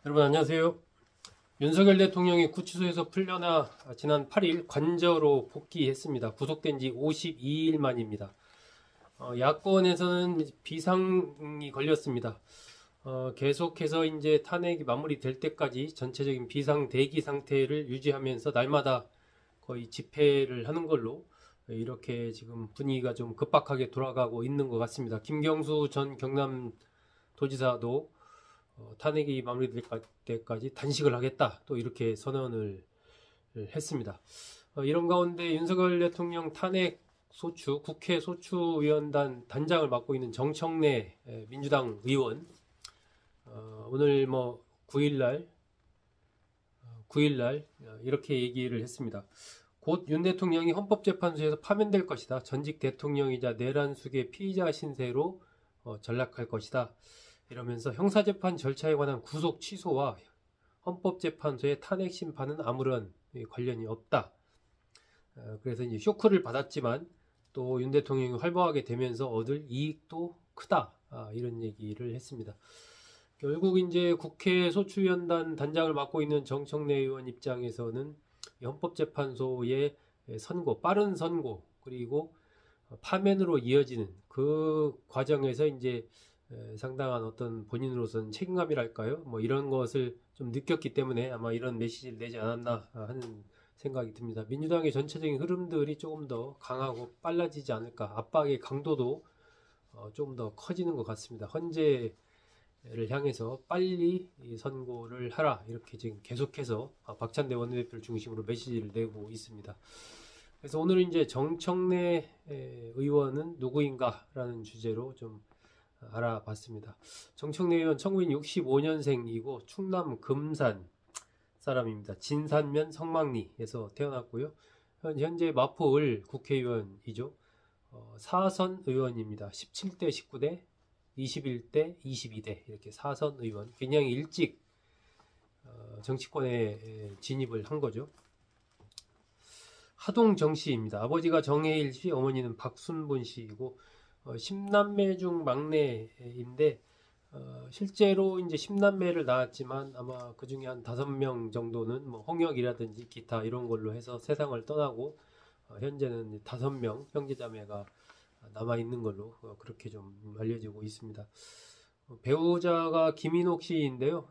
여러분 안녕하세요. 윤석열 대통령이 구치소에서 풀려나 지난 8일 관저로 복귀했습니다. 구속된 지 52일 만입니다. 야권에서는 비상이 걸렸습니다. 계속해서 이제 탄핵이 마무리될 때까지 전체적인 비상 대기 상태를 유지하면서 날마다 거의 집회를 하는 걸로 이렇게 지금 분위기가 좀 급박하게 돌아가고 있는 것 같습니다. 김경수 전 경남도지사도 탄핵이 마무리될 때까지 단식을 하겠다 또 이렇게 선언을 했습니다. 이런 가운데 윤석열 대통령 탄핵 소추 국회 소추위원단 단장을 맡고 있는 정청래 민주당 의원 오늘 9일날 이렇게 얘기를 했습니다. 곧 윤 대통령이 헌법재판소에서 파면될 것이다. 전직 대통령이자 내란숙의 피의자 신세로 전락할 것이다. 이러면서 형사재판 절차에 관한 구속 취소와 헌법재판소의 탄핵 심판은 아무런 관련이 없다. 그래서 이제 쇼크를 받았지만 또 윤 대통령이 활보하게 되면서 얻을 이익도 크다. 이런 얘기를 했습니다. 결국 이제 국회 소추위원단 단장을 맡고 있는 정청래 의원 입장에서는 헌법재판소의 선고, 빠른 선고 그리고 파면으로 이어지는 그 과정에서 이제 상당한 어떤 본인으로서는 책임감이랄까요? 이런 것을 좀 느꼈기 때문에 아마 이런 메시지를 내지 않았나 하는 생각이 듭니다. 민주당의 전체적인 흐름들이 조금 더 강하고 빨라지지 않을까. 압박의 강도도 조금 더 커지는 것 같습니다. 헌재를 향해서 빨리 선고를 하라. 이렇게 지금 계속해서 박찬대 원내대표를 중심으로 메시지를 내고 있습니다. 그래서 오늘은 이제 정청래 의원은 누구인가라는 주제로 좀 알아봤습니다. 정청래 의원 1965년생이고 충남 금산 사람입니다. 진산면 성막리에서 태어났고요. 현재 마포을 국회의원이죠. 4선 의원입니다. 17대, 19대, 21대, 22대 이렇게 4선 의원. 굉장히 일찍 정치권에 진입을 한 거죠. 하동 정씨입니다. 아버지가 정해일 씨, 어머니는 박순본 씨이고 10남매 중 막내인데 실제로 이제 10남매를 낳았지만 아마 그 중에 한 5명 정도는 홍역이라든지 기타 이런 걸로 해서 세상을 떠나고 현재는 5명 형제자매가 남아 있는 걸로 그렇게 좀 알려지고 있습니다. 배우자가 김인옥 씨인데요.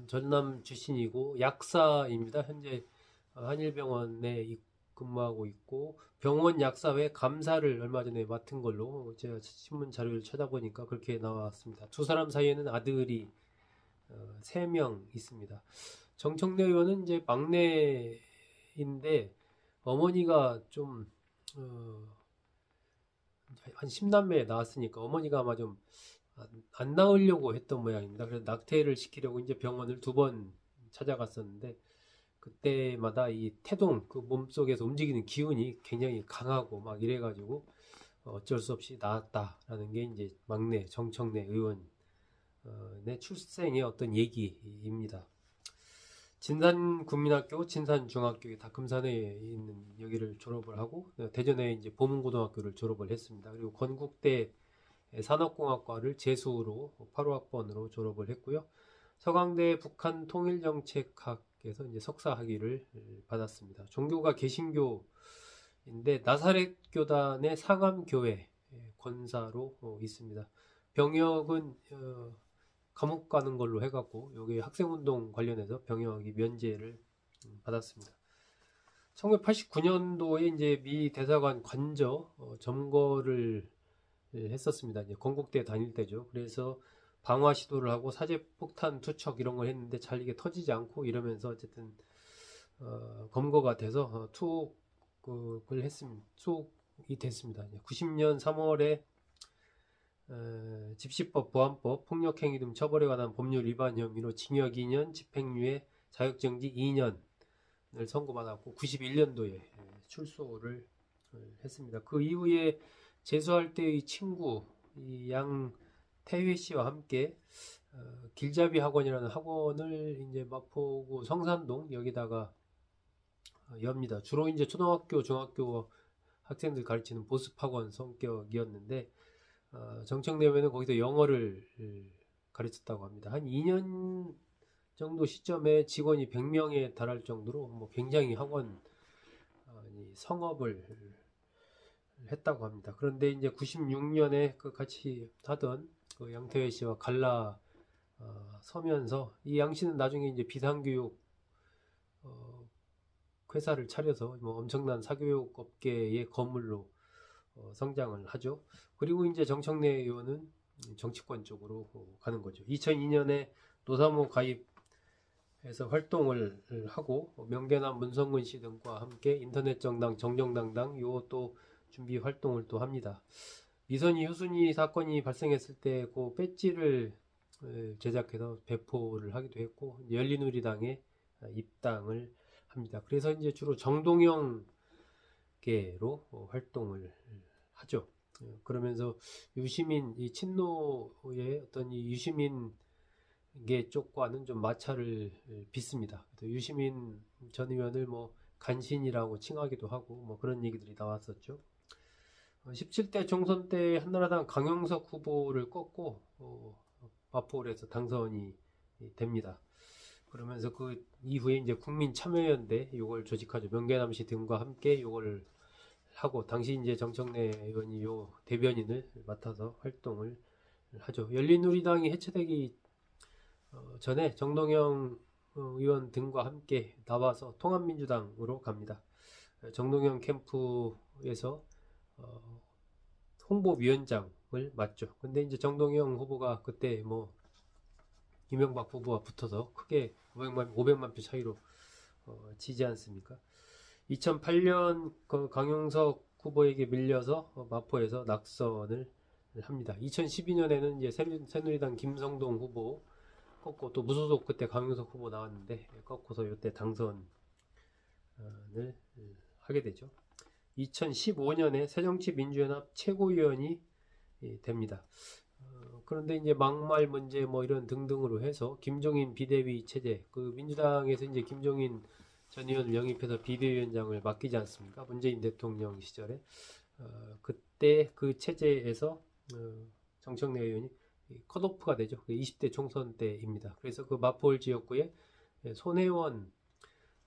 전남 출신이고 약사입니다. 현재 한일병원에 근무하고 있고 병원 약사회 감사를 얼마 전에 맡은 걸로 제가 신문 자료를 찾아보니까 그렇게 나왔습니다. 두 사람 사이에는 아들이 3명 있습니다. 정청래 의원은 이제 막내인데 어머니가 좀 한 10남매에 나왔으니까 어머니가 아마 좀 안 낳으려고 했던 모양입니다. 그래서 낙태를 시키려고 이제 병원을 2번 찾아갔었는데 그때마다 이 태동, 그 몸속에서 움직이는 기운이 굉장히 강하고 막 이래가지고 어쩔 수 없이 나왔다라는 게 이제 막내 정청래 의원의 출생의 어떤 얘기입니다. 진산국민학교, 진산중학교 다 금산에 있는 여기를 졸업을 하고 대전에 이제 보문고등학교를 졸업을 했습니다. 그리고 건국대 산업공학과를 재수로 8호학번으로 졸업을 했고요. 서강대 북한통일정책학에서 이제 석사 학위를 받았습니다. 종교가 개신교인데 나사렛 교단의 상암교회 권사로 있습니다. 병역은 감옥 가는 걸로 해갖고 여기 학생운동 관련해서 병역이 면제를 받았습니다. 1989년도에 이제 미 대사관 관저 점거를 했었습니다. 이제 건국대 다닐 때죠. 그래서 방화 시도를 하고 사제폭탄 투척 이런 걸 했는데 잘 이게 터지지 않고 이러면서 어쨌든 검거가 돼서 투옥을 했습니다. 투옥이 됐습니다. 90년 3월에 집시법, 보안법, 폭력행위 등 처벌에 관한 법률 위반 혐의로 징역 2년, 집행유예, 자격정지 2년을 선고받았고 91년도에 출소를 했습니다. 그 이후에 재수할 때의 친구 양태회 씨와 함께 길잡이 학원이라는 학원을 이제 마포구 성산동 여기다가 엽니다. 주로 이제 초등학교, 중학교 학생들 가르치는 보습학원 성격이었는데 정청래 의원은 거기서 영어를 가르쳤다고 합니다. 한 2년 정도 시점에 직원이 100명에 달할 정도로 뭐 굉장히 학원 성업을 했다고 합니다. 그런데 이제 96년에 그 같이 하던 그 양태회 씨와 갈라 서면서 이 양 씨는 나중에 이제 비상교육 회사를 차려서 뭐 엄청난 사교육 업계의 거물로 성장을 하죠. 그리고 이제 정청래 의원은 정치권 쪽으로 가는 거죠. 2002년에 노사모 가입해서 활동을 하고 명계남 문성근 씨 등과 함께 인터넷 정당 정정당당 요 또 준비 활동을 또 합니다. 미선이 효순이 사건이 발생했을 때 그 배지를 제작해서 배포를 하기도 했고 열린우리당에 입당을 합니다. 그래서 이제 주로 정동영계로 활동을 하죠. 그러면서 유시민 이 친노의 어떤 이 유시민계 쪽과는 좀 마찰을 빚습니다. 유시민 전 의원을 뭐 간신이라고 칭하기도 하고 뭐 그런 얘기들이 나왔었죠. 17대 총선 때 한나라당 강영석 후보를 꺾고 마포울에서 당선이 됩니다. 그러면서 그 이후에 이제 국민참여연대 요걸 조직하죠. 명계남 씨 등과 함께 요걸 하고 당시 이제 정청래 의원이 요 대변인을 맡아서 활동을 하죠. 열린우리당이 해체되기 전에 정동영 의원 등과 함께 나와서 통합민주당으로 갑니다. 정동영 캠프에서 홍보위원장을 맡죠. 근데 이제 정동영 후보가 그때 뭐 이명박 후보와 붙어서 크게 500만 표 차이로 지지 않습니까? 2008년 그 강용석 후보에게 밀려서 마포에서 낙선을 합니다. 2012년에는 이제 새누리당 김성동 후보 꺾고 또 무소속 그때 강용석 후보 나왔는데 꺾고서 이때 당선을 하게 되죠. 2015년에 새정치민주연합 최고위원이 됩니다. 그런데 이제 막말 문제 뭐 이런 등등으로 해서 김종인 비대위 체제, 그 민주당에서 이제 김종인 전 의원을 영입해서 비대위원장을 맡기지 않습니까? 문재인 대통령 시절에 그때 그 체제에서 정청래 의원이 컷오프가 되죠. 20대 총선 때입니다. 그래서 그 마포울 지역구에 손혜원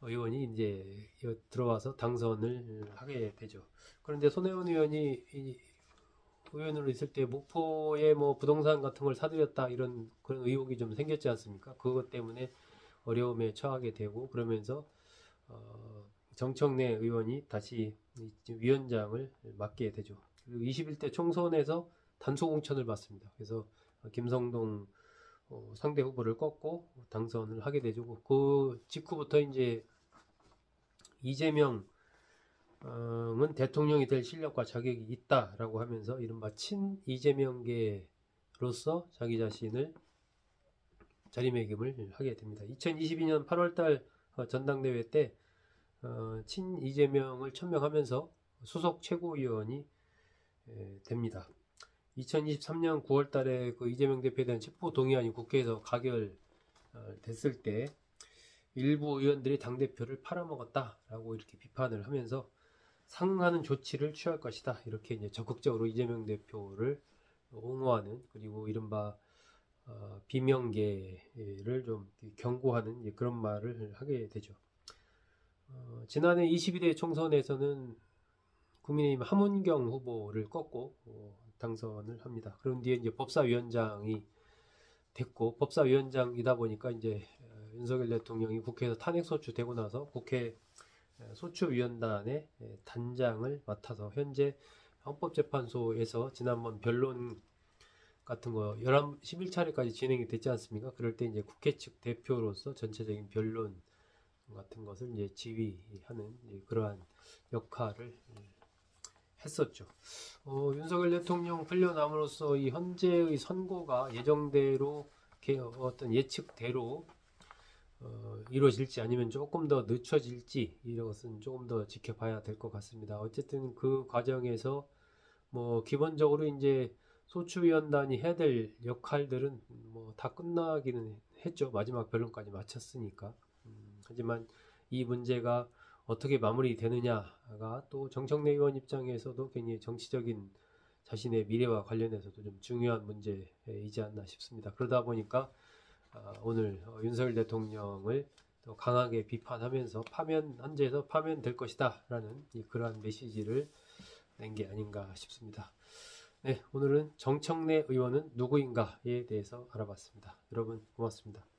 의원이 이제 들어와서 당선을 하게 되죠. 그런데 손혜원 의원이 의원으로 있을 때 목포에 뭐 부동산 같은 걸 사들였다 이런 그런 의혹이 좀 생겼지 않습니까? 그것 때문에 어려움에 처하게 되고 그러면서 정청래 의원이 다시 위원장을 맡게 되죠. 그리고 21대 총선에서 단소공천을 받습니다. 그래서 김성동 상대 후보를 꺾고 당선을 하게 되죠. 그 직후부터 이제 이재명은 대통령이 될 실력과 자격이 있다라고 하면서 이른바 친 이재명계로서 자기 자신을 자리매김을 하게 됩니다. 2022년 8월달 전당대회 때 친 이재명을 천명하면서 수석 최고위원이 됩니다. 2023년 9월달에 그 이재명 대표에 대한 체포 동의안이 국회에서 가결됐을 때 일부 의원들이 당대표를 팔아먹었다라고 이렇게 비판을 하면서 상응하는 조치를 취할 것이다. 이렇게 이제 적극적으로 이재명 대표를 옹호하는 그리고 이른바 비명계를 좀 경고하는 그런 말을 하게 되죠. 지난해 22대 총선에서는 국민의힘 함은경 후보를 꺾고 당선을 합니다. 그런 뒤에 이제 법사위원장이 됐고 법사위원장이다 보니까 이제 윤석열 대통령이 국회에서 탄핵소추 되고 나서 국회 소추위원단의 단장을 맡아서 현재 헌법재판소에서 지난번 변론 같은 거 11차례까지 진행이 됐지 않습니까? 그럴 때 이제 국회 측 대표로서 전체적인 변론 같은 것을 이제 지휘하는 그러한 역할을 했었죠. 윤석열 대통령 풀려남으로써 이 현재의 선고가 예정대로 어떤 예측대로 이루어질지 아니면 조금 더 늦춰질지 이것은 조금 더 지켜봐야 될 것 같습니다. 어쨌든 그 과정에서 뭐 기본적으로 이제 소추위원단이 해야 될 역할들은 뭐 다 끝나기는 했죠. 마지막 변론까지 마쳤으니까. 하지만 이 문제가 어떻게 마무리되느냐가 또 정청래 의원 입장에서도 굉장히 정치적인 자신의 미래와 관련해서도 좀 중요한 문제이지 않나 싶습니다. 그러다 보니까 오늘 윤석열 대통령을 또 강하게 비판하면서 현재에서 파면될 것이다 라는 그러한 메시지를 낸 게 아닌가 싶습니다. 네, 오늘은 정청래 의원은 누구인가에 대해서 알아봤습니다. 여러분 고맙습니다.